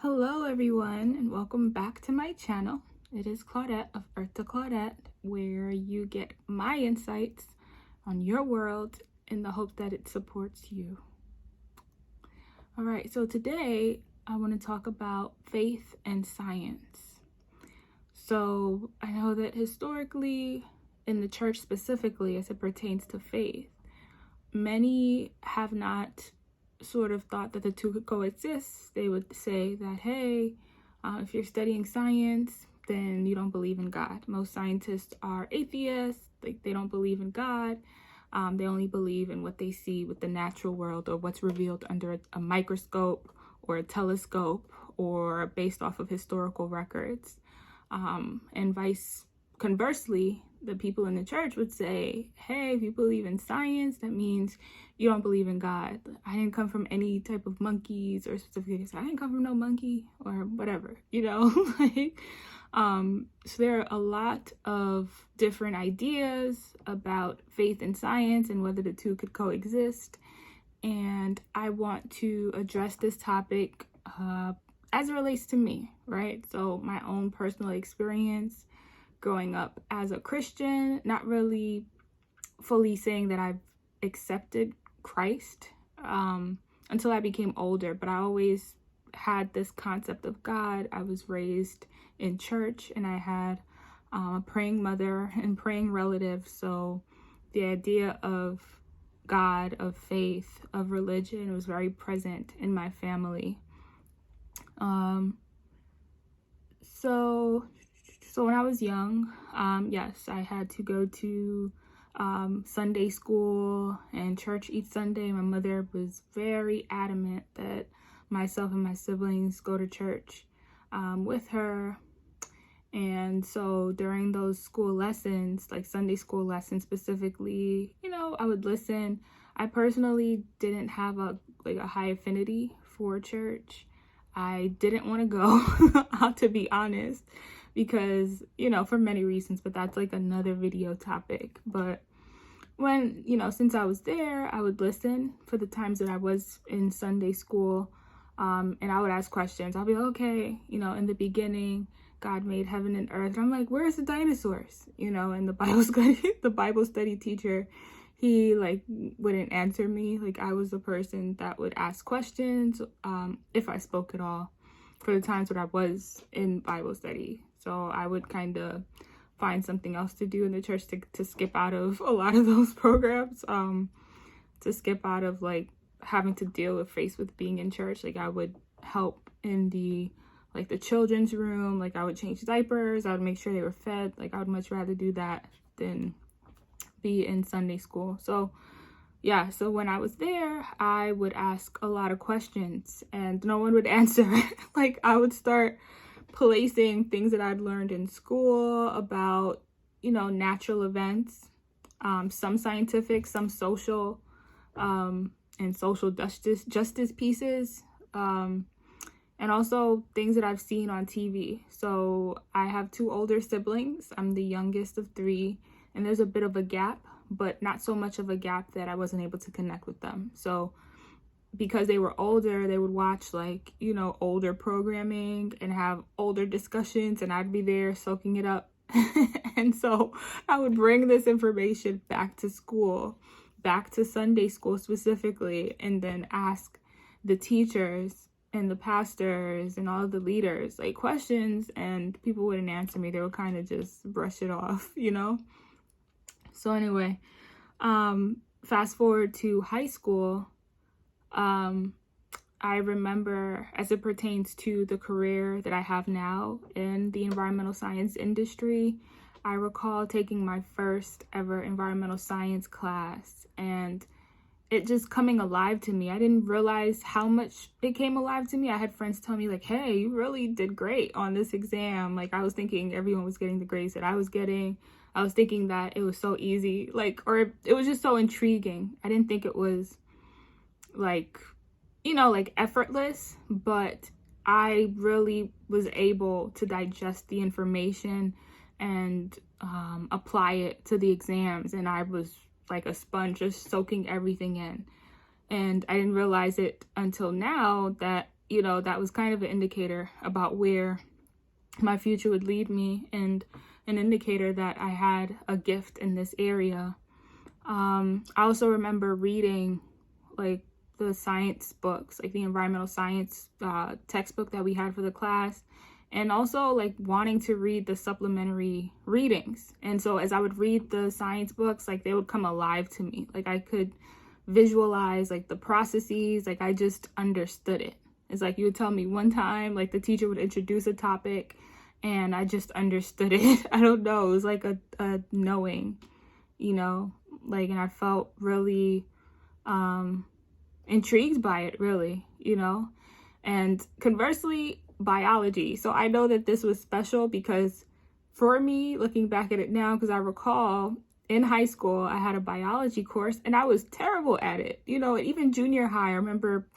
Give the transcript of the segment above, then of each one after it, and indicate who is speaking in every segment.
Speaker 1: Hello everyone, and welcome back to my channel. It is Claudette of Earth to Claudette, where you get my insights on your world in the hope that it supports you. All right, so today I want to talk about faith and science. So I know that historically, in the church specifically, as it pertains to faith, many have not sort of thought that the two could coexist. They would say that, hey, if you're studying science, then you don't believe in God. Most scientists are atheists. Like, they don't believe in God. They only believe in what they see with the natural world, or what's revealed under a microscope or a telescope, or based off of historical records. And conversely, the people in the church would say, hey, if you believe in science, that means you don't believe in God. I didn't come from any type of monkeys or certificates. I didn't come from no monkey or whatever, so there are a lot of different ideas about faith and science and whether the two could coexist. And I want to address this topic as it relates to me, right? So my own personal experience growing up as a Christian, not really fully saying that I've accepted Christ until I became older, but I always had this concept of God. I was raised in church, and I had a praying mother and praying relatives, so the idea of God, of faith, of religion was very present in my family. So when I was young, yes, I had to go to Sunday school and church each Sunday. My mother was very adamant that myself and my siblings go to church with her. And so during those school lessons, like Sunday school lessons specifically, I would listen. I personally didn't have a high affinity for church. I didn't want to go, to be honest, because, for many reasons, but that's like another video topic. But when, since I was there, I would listen for the times that I was in Sunday school, and I would ask questions. I'll be like, okay, in the beginning, God made heaven and earth. And I'm like, where's the dinosaurs? And the Bible study teacher, he wouldn't answer me. I was the person that would ask questions, if I spoke at all, for the times when I was in Bible study. So I would kind of find something else to do in the church to skip out of a lot of those programs, to skip out of having to deal with being in church. I would help in the children's room. I would change diapers. I would make sure they were fed. I would much rather do that than be in Sunday school. So yeah, so when I was there, I would ask a lot of questions and no one would answer. I would start placing things that I'd learned in school about, natural events, some scientific, some social, and social justice pieces, and also things that I've seen on TV. So I have two older siblings. I'm the youngest of three, and there's a bit of a gap, but not so much of a gap that I wasn't able to connect with them. So because they were older, they would watch older programming and have older discussions, and I'd be there soaking it up. And so I would bring this information back to school, back to Sunday school specifically, and then ask the teachers and the pastors and all of the leaders questions, and people wouldn't answer me. They would kind of just brush it off, So anyway, fast forward to high school. I remember, as it pertains to the career that I have now in the environmental science industry, I recall taking my first ever environmental science class and it just coming alive to me. I didn't realize how much it came alive to me. I had friends tell me hey, you really did great on this exam. I was thinking everyone was getting the grades that I was getting. I was thinking that it was so easy, or it was just so intriguing. I didn't think it was effortless, but I really was able to digest the information and apply it to the exams. And I was like a sponge, just soaking everything in. And I didn't realize it until now that you know, that was kind of an indicator about where my future would lead me, and an indicator that I had a gift in this area. I also remember reading like the science books, like the environmental science textbook that we had for the class, and also like wanting to read the supplementary readings. And so as I would read the science books, like they would come alive to me. Like I could visualize like the processes, like I just understood it. It's like you would tell me one time, like the teacher would introduce a topic and I just understood it. I don't know, it was like a knowing, you know, like, and I felt really intrigued by it, really, you know. And conversely, biology. So I know that this was special because for me, looking back at it now, because I recall in high school, I had a biology course and I was terrible at it. You know, even junior high, I remember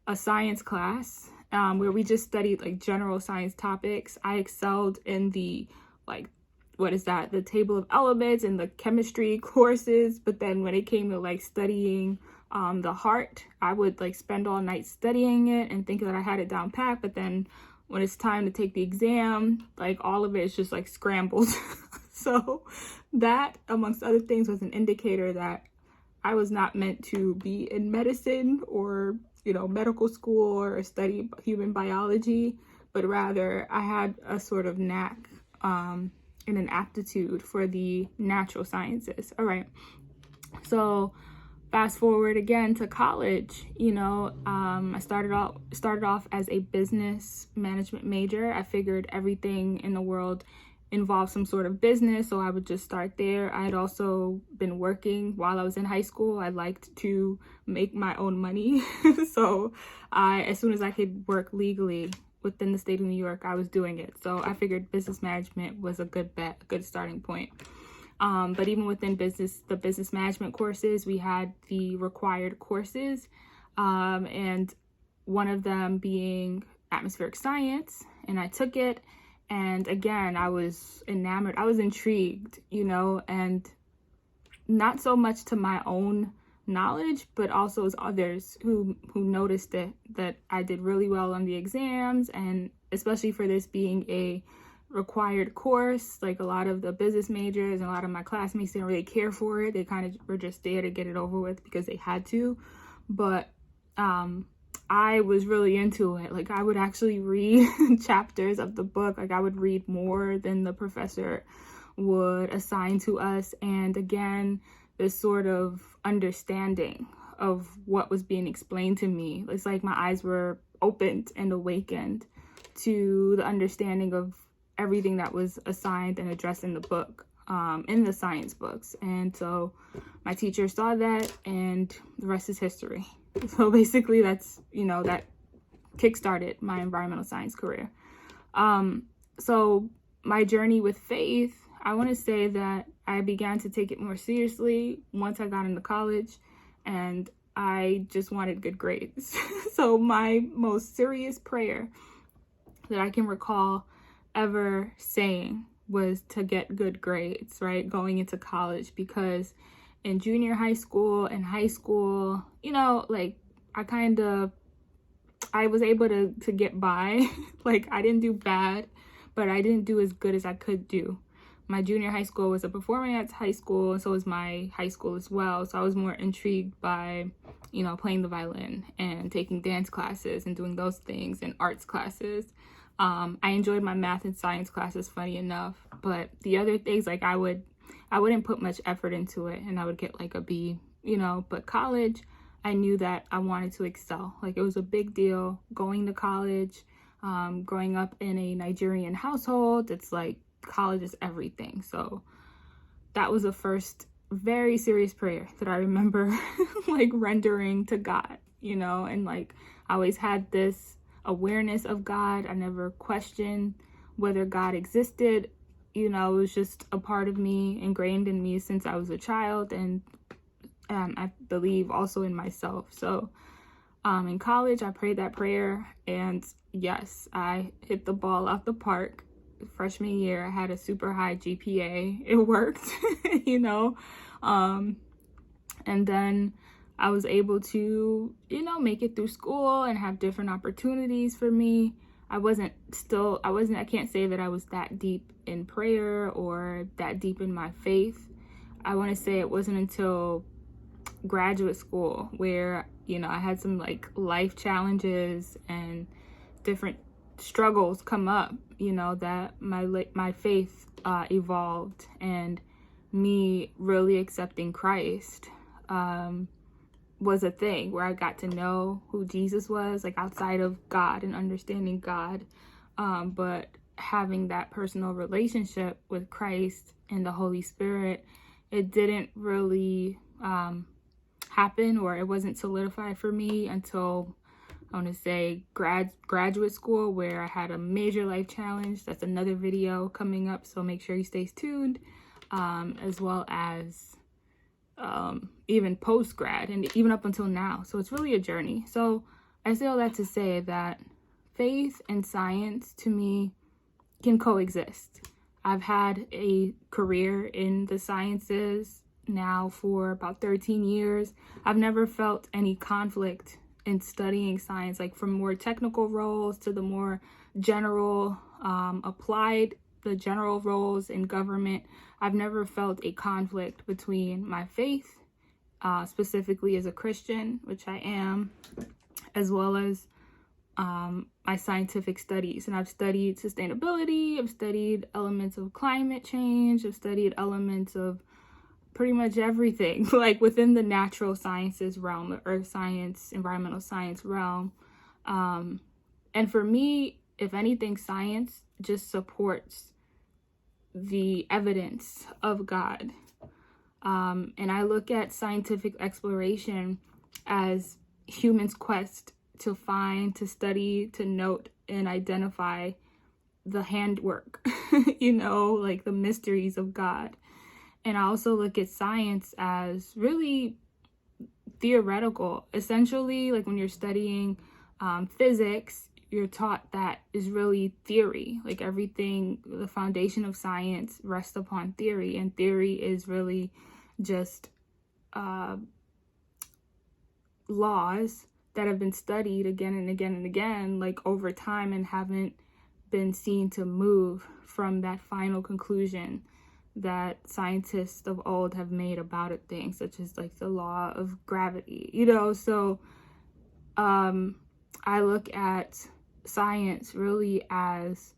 Speaker 1: a science class where we just studied like general science topics. I excelled in the like, what is that? The table of elements and the chemistry courses. But then when it came to like studying the heart, I would like spend all night studying it and thinking that I had it down pat. But then when it's time to take the exam, like all of it is just like scrambled. So that, amongst other things, was an indicator that I was not meant to be in medicine or, you know, medical school or study human biology, but rather I had a sort of knack and an aptitude for the natural sciences. All right. So fast forward again to college, you know, I started off as a business management major. I figured everything in the world involved some sort of business, so I would just start there. I had also been working while I was in high school. I liked to make my own money. So as soon as I could work legally within the state of New York, I was doing it. So I figured business management was a good bet, a good starting point. But even within the business management courses, we had the required courses, and one of them being atmospheric science, and I took it. And again, I was enamored, I was intrigued, you know, and not so much to my own knowledge, but also as others who noticed it, that I did really well on the exams, and especially for this being a required course, like a lot of the business majors and a lot of my classmates didn't really care for it. They kind of were just there to get it over with because they had to. But I was really into it. Like I would actually read chapters of the book. Like I would read more than the professor would assign to us. And again, this sort of understanding of what was being explained to me. It's like my eyes were opened and awakened to the understanding of everything that was assigned and addressed in the book, in the science books. And so my teacher saw that, and the rest is history. So basically that's, you know, that kickstarted my environmental science career. So my journey with faith, I want to say that I began to take it more seriously once I got into college, and I just wanted good grades. So my most serious prayer that I can recall ever saying was to get good grades, right, going into college, because in junior high school and high school, you know, like I was able to get by. Like I didn't do bad, but I didn't do as good as I could do. My junior high school was a performing arts high school, and so was my high school as well. So I was more intrigued by, you know, playing the violin and taking dance classes and doing those things, and arts classes. I enjoyed my math and science classes, funny enough, but the other things, like I wouldn't put much effort into it, and I would get like a B, you know. But college, I knew that I wanted to excel. Like it was a big deal going to college. Growing up in a Nigerian household, it's like college is everything. So that was the first very serious prayer that I remember like rendering to God, you know. And like I always had this awareness of God. I never questioned whether God existed. You know, it was just a part of me, ingrained in me since I was a child, and I believe also in myself. So in college, I prayed that prayer, and yes, I hit the ball out the park. Freshman year, I had a super high GPA. It worked, you know. And then I was able to, make it through school and have different opportunities for me. I can't say that I was that deep in prayer or that deep in my faith. I want to say it wasn't until graduate school where, I had some like life challenges and different struggles come up, that my faith evolved, and me really accepting Christ was a thing where I got to know who Jesus was, like outside of God and understanding God, but having that personal relationship with Christ and the Holy Spirit, it didn't really happen, or it wasn't solidified for me until I want to say graduate school, where I had a major life challenge. That's another video coming up, so make sure you stay tuned, as well as even post-grad and even up until now. So it's really a journey. So I say all that to say that faith and science to me can coexist. I've had a career in the sciences now for about 13 years. I've never felt any conflict in studying science, like from more technical roles to the more general the general roles in government. I've never felt a conflict between my faith, specifically as a Christian, which I am, as well as my scientific studies. And I've studied sustainability, I've studied elements of climate change, I've studied elements of pretty much everything, like within the natural sciences realm, the earth science, environmental science realm. And for me, if anything, science just supports the evidence of God. And I look at scientific exploration as humans' quest to find, to study, to note, and identify the handwork, like the mysteries of God. And I also look at science as really theoretical. Essentially, like when you're studying physics, you're taught that is really theory. Like everything, the foundation of science rests upon theory, and theory is really just laws that have been studied again and again and again, like over time, and haven't been seen to move from that final conclusion that scientists of old have made about it, things such as like the law of gravity, so I look at science really as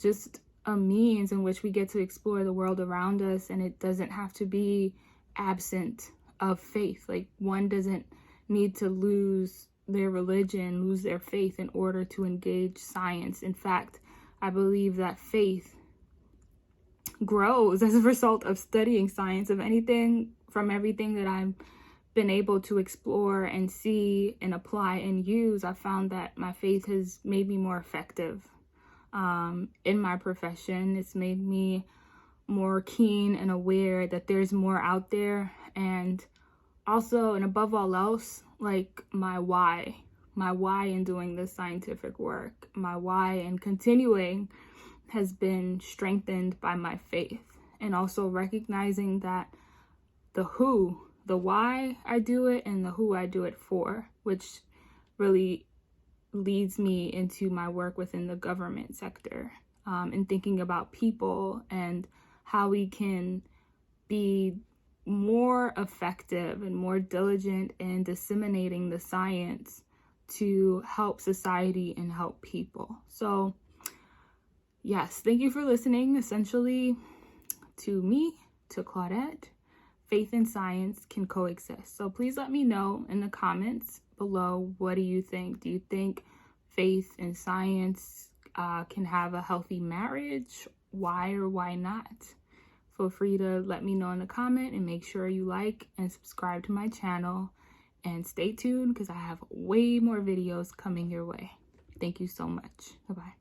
Speaker 1: just a means in which we get to explore the world around us, and it doesn't have to be absent of faith. Like one doesn't need to lose their religion, lose their faith in order to engage science. In fact, I believe that faith grows as a result of studying science. Of anything, from everything that I've been able to explore and see and apply and use, I found that my faith has made me more effective in my profession. It's made me more keen and aware that there's more out there, and also, and above all else, like my why in doing this scientific work, my why in continuing has been strengthened by my faith, and also recognizing that the why I do it and the who I do it for, which really leads me into my work within the government sector, and thinking about people and how we can be more effective and more diligent in disseminating the science to help society and help people. So yes, thank you for listening. Essentially, to me, to Claudette, faith and science can coexist. So please let me know in the comments below, what do you think? Do you think faith and science can have a healthy marriage? Why or why not? Feel free to let me know in the comment, and make sure you like and subscribe to my channel, and stay tuned because I have way more videos coming your way. Thank you so much. Bye-bye.